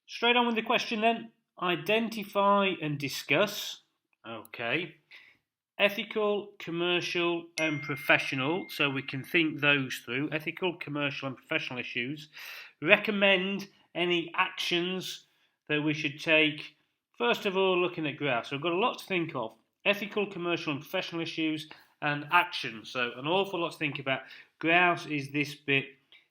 Straight on with the question then. Identify and discuss. Okay. Ethical, commercial, and professional. So we can think those through. Ethical, commercial, and professional issues. Recommend any actions that we should take. First of all, looking at grouse. So we've got a lot to think of. Ethical, commercial, and professional issues, and action. So an awful lot to think about. Grouse is this bit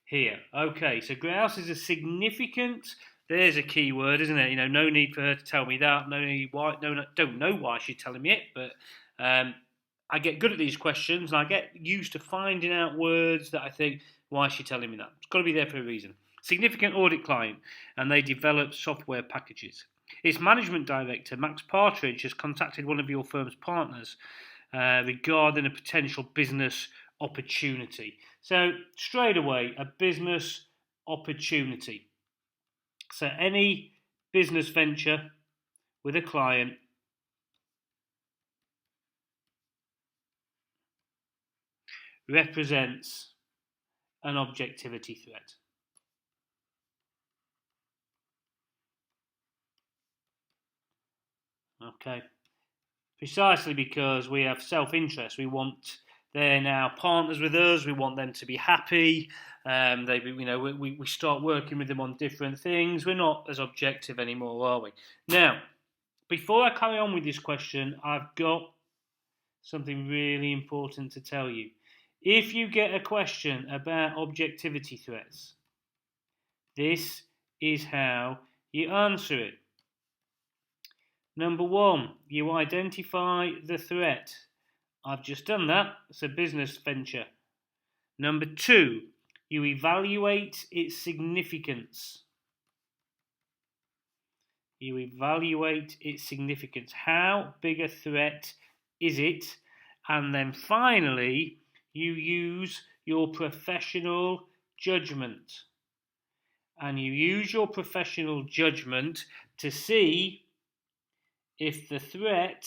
here. Okay, so grouse is a significant. There's a key word, isn't it? No need for her to tell me that. No need why. No, don't know why she's telling me it, but I get good at these questions, and I get used to finding out words that I think, why is she telling me that? It's got to be there for a reason. Significant audit client, and they develop software packages. Its management director, Max Partridge, has contacted one of your firm's partners regarding a potential business opportunity. So straight away, a business opportunity. So any business venture with a client represents an objectivity threat. Okay. Precisely because we have self-interest. They're now partners with us. We want them to be happy. We start working with them on different things. We're not as objective anymore, are we? Now, before I carry on with this question, I've got something really important to tell you. If you get a question about objectivity threats, this is how you answer it. Number one, you identify the threat. I've just done that. It's a business venture. Number two, you evaluate its significance. You evaluate its significance. How big a threat is it? And then finally, you use your professional judgment. And you use your professional judgment to see if the threat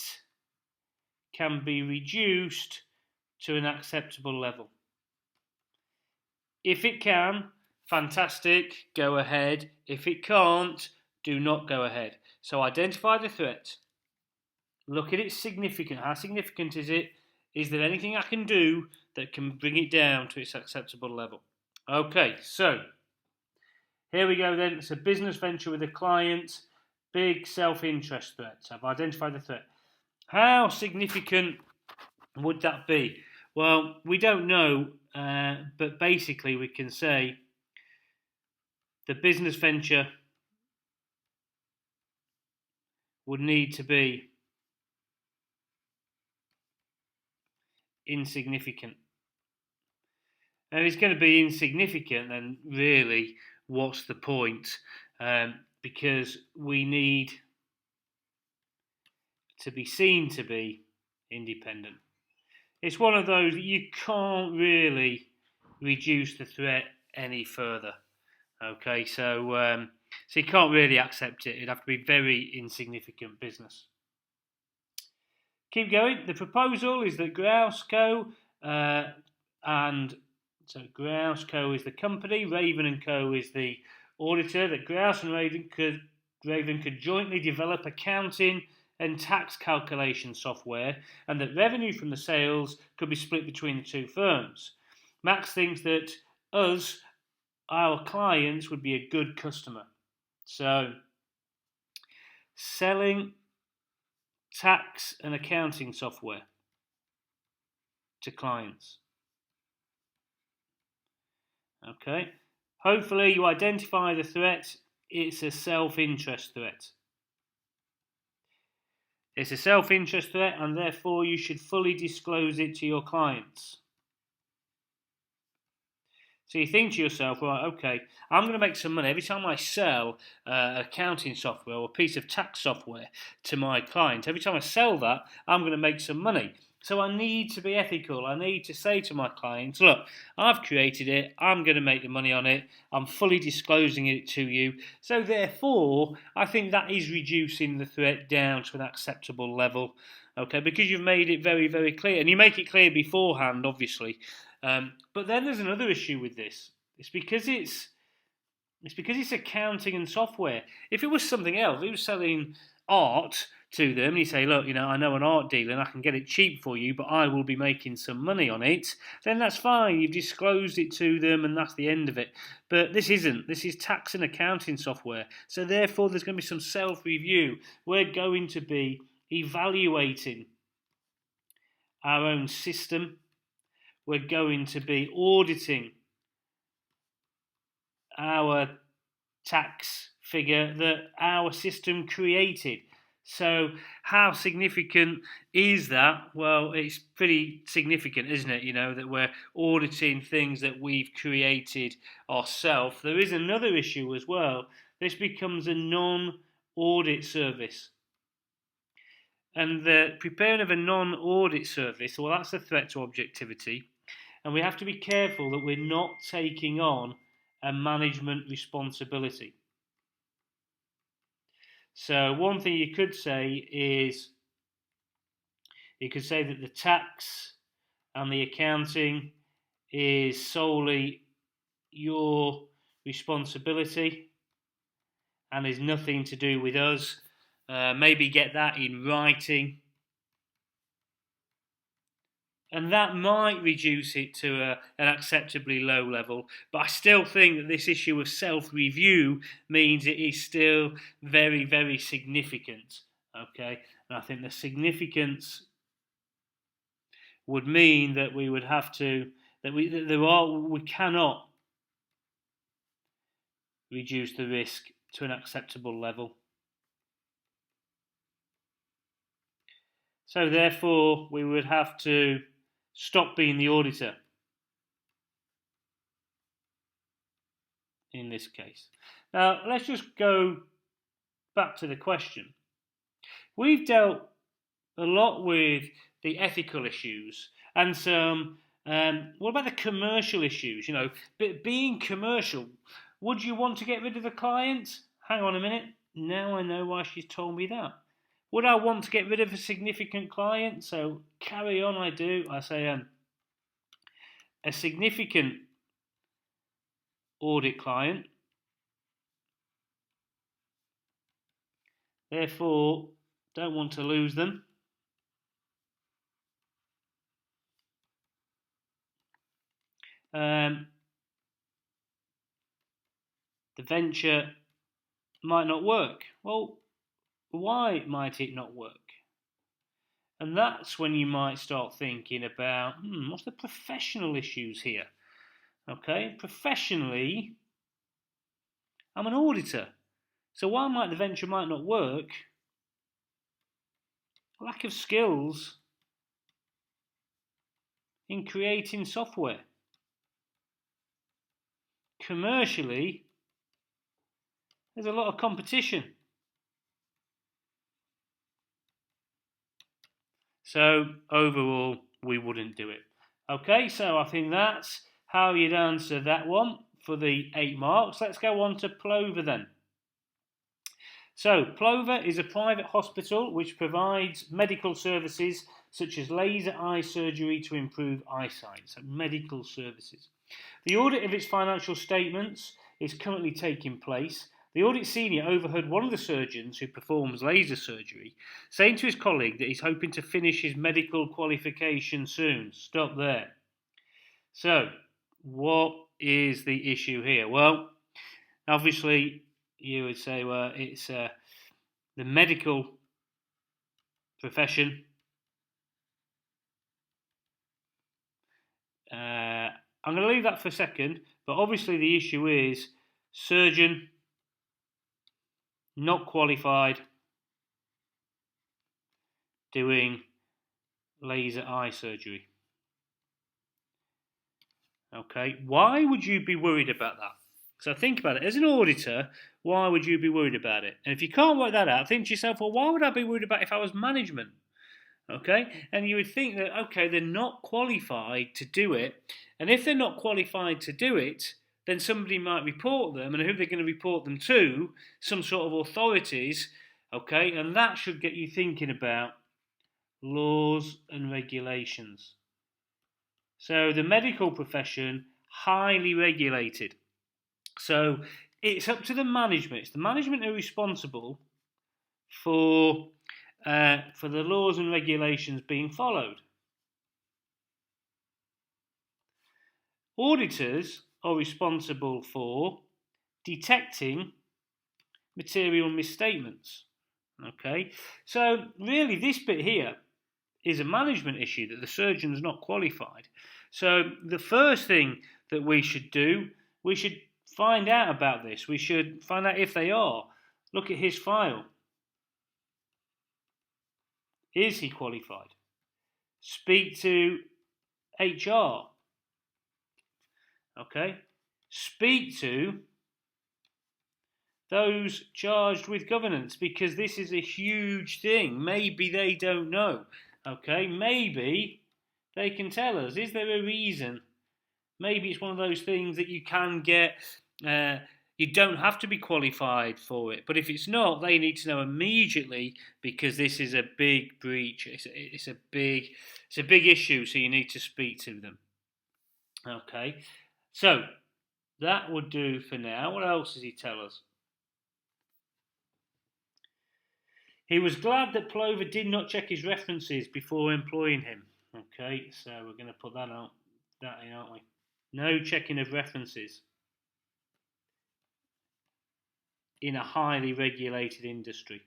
can be reduced to an acceptable level. If it can, fantastic, go ahead. If it can't, do not go ahead. So identify the threat. Look at its significance. How significant is it? Is there anything I can do that can bring it down to its acceptable level? Okay, so here we go then. It's a business venture with a client. Big self-interest threat. I've identified the threat. How significant would that be? Well, we don't know, but basically we can say the business venture would need to be insignificant. Now, if it's going to be insignificant, then really, what's the point? Because we need to be seen to be independent. It's one of those that you can't really reduce the threat any further. Okay, so you can't really accept it. It'd have to be very insignificant business. Keep going. The proposal is that Grouse Co. and so Grouse Co. is the company, Raven & Co. is the auditor, that Grouse and Raven could jointly develop accounting and tax calculation software, and that revenue from the sales could be split between the two firms. Max thinks that our clients, would be a good customer. So, selling tax and accounting software to clients. Okay. Hopefully you identify the threat. It's a self-interest threat. It's a self-interest threat, and therefore you should fully disclose it to your clients. So you think to yourself, right, okay, I'm going to make some money every time I sell accounting software or a piece of tax software to my client. Every time I sell that, I'm going to make some money. So I need to be ethical. I need to say to my clients, look, I've created it. I'm going to make the money on it. I'm fully disclosing it to you. So therefore, I think that is reducing the threat down to an acceptable level. Okay, because you've made it very, very clear. And you make it clear beforehand, obviously. But then there's another issue with this. It's because it's It's because it's accounting and software. If it was something else, if he was selling art to them, and you say, look, I know an art dealer and I can get it cheap for you, but I will be making some money on it, then that's fine. You've disclosed it to them and that's the end of it. But this isn't. This is tax and accounting software. So therefore, there's going to be some self-review. We're going to be evaluating our own system. We're going to be auditing our tax figure that our system created. So how significant is that? Well, it's pretty significant, isn't it? That we're auditing things that we've created ourselves. There is another issue as well. This becomes a non-audit service. And the preparing of a non-audit service, well, that's a threat to objectivity. And we have to be careful that we're not taking on a management responsibility. So one thing you could say is, you could say that the tax and the accounting is solely your responsibility and is nothing to do with us. Maybe get that in writing. And that might reduce it to an acceptably low level. But I still think that this issue of self-review means it is still very, very significant. Okay, and I think the significance would mean that we would have to, we cannot reduce the risk to an acceptable level. So therefore, we would have to stop being the auditor in this case. Now, let's just go back to the question. We've dealt a lot with the ethical issues and some, what about the commercial issues? Being commercial, would you want to get rid of the client? Hang on a minute. Now I know why she's told me that. Would I want to get rid of a significant client? So carry on, I do. I say a significant audit client. Therefore, don't want to lose them. The venture might not work. Well, why might it not work? And that's when you might start thinking about, what's the professional issues here? Okay, professionally, I'm an auditor. So why might the venture might not work? Lack of skills in creating software. Commercially, there's a lot of competition. So overall, we wouldn't do it. Okay, so I think that's how you'd answer that one for the 8 marks. Let's go on to Plover then. So Plover is a private hospital which provides medical services such as laser eye surgery to improve eyesight. So medical services. The audit of its financial statements is currently taking place. The audit senior overheard one of the surgeons who performs laser surgery saying to his colleague that he's hoping to finish his medical qualification soon. Stop there. So, what is the issue here? Well, obviously, you would say, well, it's the medical profession. I'm going to leave that for a second, but obviously the issue is surgeon, not qualified, doing laser eye surgery. Okay, why would you be worried about that? So think about it. As an auditor, why would you be worried about it? And if you can't work that out, think to yourself, well, why would I be worried about it if I was management? Okay, and you would think that, okay, they're not qualified to do it. And if they're not qualified to do it, then somebody might report them. And who they're going to report them to? Some sort of authorities. Okay, and that should get you thinking about laws and regulations. So the medical profession, highly regulated. So it's up to the management. It's the management who are responsible for the laws and regulations being followed. Auditors are responsible for detecting material misstatements. Okay, so really this bit here is a management issue that the surgeon's not qualified. So the first thing that we should do, we should find out about this. We should find out if they are. Look at his file. Is he qualified? Speak to HR. Okay, speak to those charged with governance, because this is a huge thing. Maybe they don't know. Okay, maybe they can tell us. Is there a reason? Maybe it's one of those things that you can get. You don't have to be qualified for it, but if it's not, they need to know immediately, because this is a big breach. It's a big issue. So you need to speak to them. Okay, so that would do for now. What else does he tell us? He was glad that Plover did not check his references before employing him. Okay, so we're going to put that in, aren't we? No checking of references in a highly regulated industry.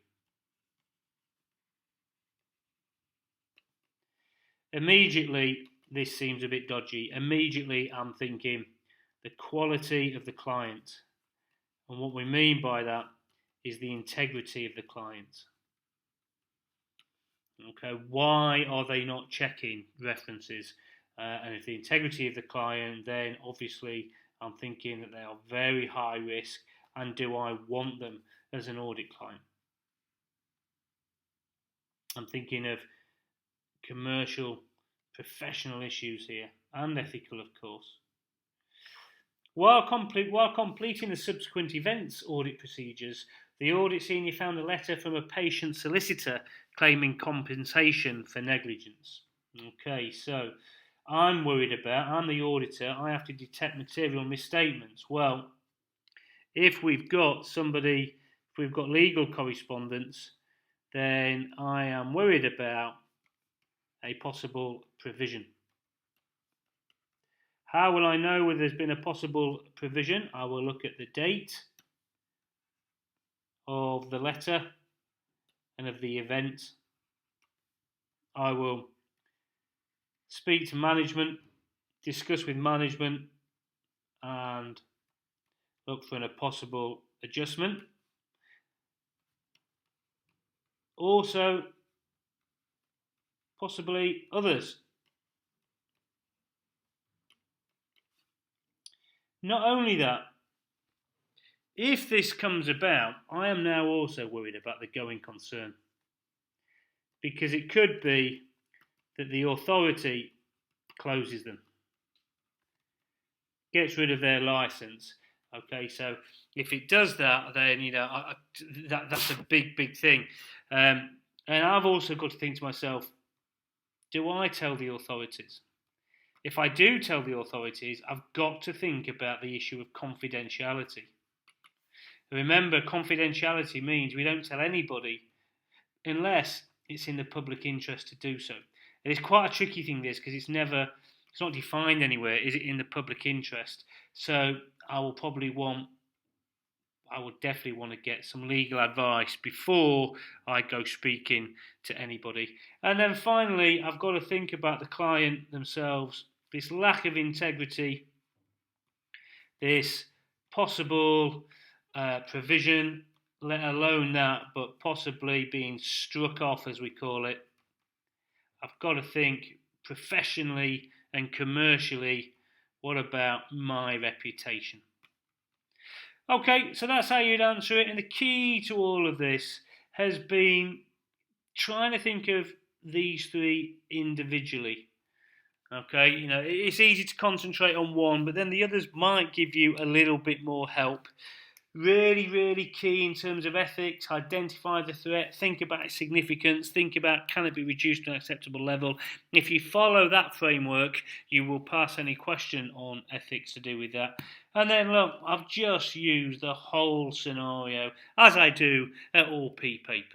Immediately, this seems a bit dodgy. Immediately, I'm thinking the quality of the client. And what we mean by that is the integrity of the client. Okay, why are they not checking references? And if the integrity of the client, then obviously I'm thinking that they are very high risk, and do I want them as an audit client? I'm thinking of commercial, professional issues here, and ethical, of course. While completing the subsequent events audit procedures, the audit senior found a letter from a patient solicitor claiming compensation for negligence. Okay, so I'm the auditor, I have to detect material misstatements. Well, if we've got legal correspondence, then I am worried about a possible provision. How will I know whether there's been a possible provision? I will look at the date of the letter and of the event. I will speak to management, discuss with management, and look for a possible adjustment. Also, possibly others. Not only that, if this comes about, I am now also worried about the going concern, because it could be that the authority closes them, gets rid of their license. Okay, so if it does that, then that's a big thing. And I've also got to think to myself, do I tell the authorities? If I do tell the authorities, I've got to think about the issue of confidentiality. Remember, confidentiality means we don't tell anybody unless it's in the public interest to do so. And it's quite a tricky thing, this, because it's not defined anywhere. Is it in the public interest? So I would definitely want to get some legal advice before I go speaking to anybody. And then finally, I've got to think about the client themselves. This lack of integrity, this possible provision, let alone that, but possibly being struck off, as we call it. I've got to think professionally and commercially, what about my reputation? Okay, so that's how you'd answer it. And the key to all of this has been trying to think of these three individually. Okay, it's easy to concentrate on one, but then the others might give you a little bit more help. Really, really key in terms of ethics. Identify the threat, think about its significance, think about can it be reduced to an acceptable level. If you follow that framework, you will pass any question on ethics to do with that. And then look, I've just used the whole scenario, as I do at all P papers.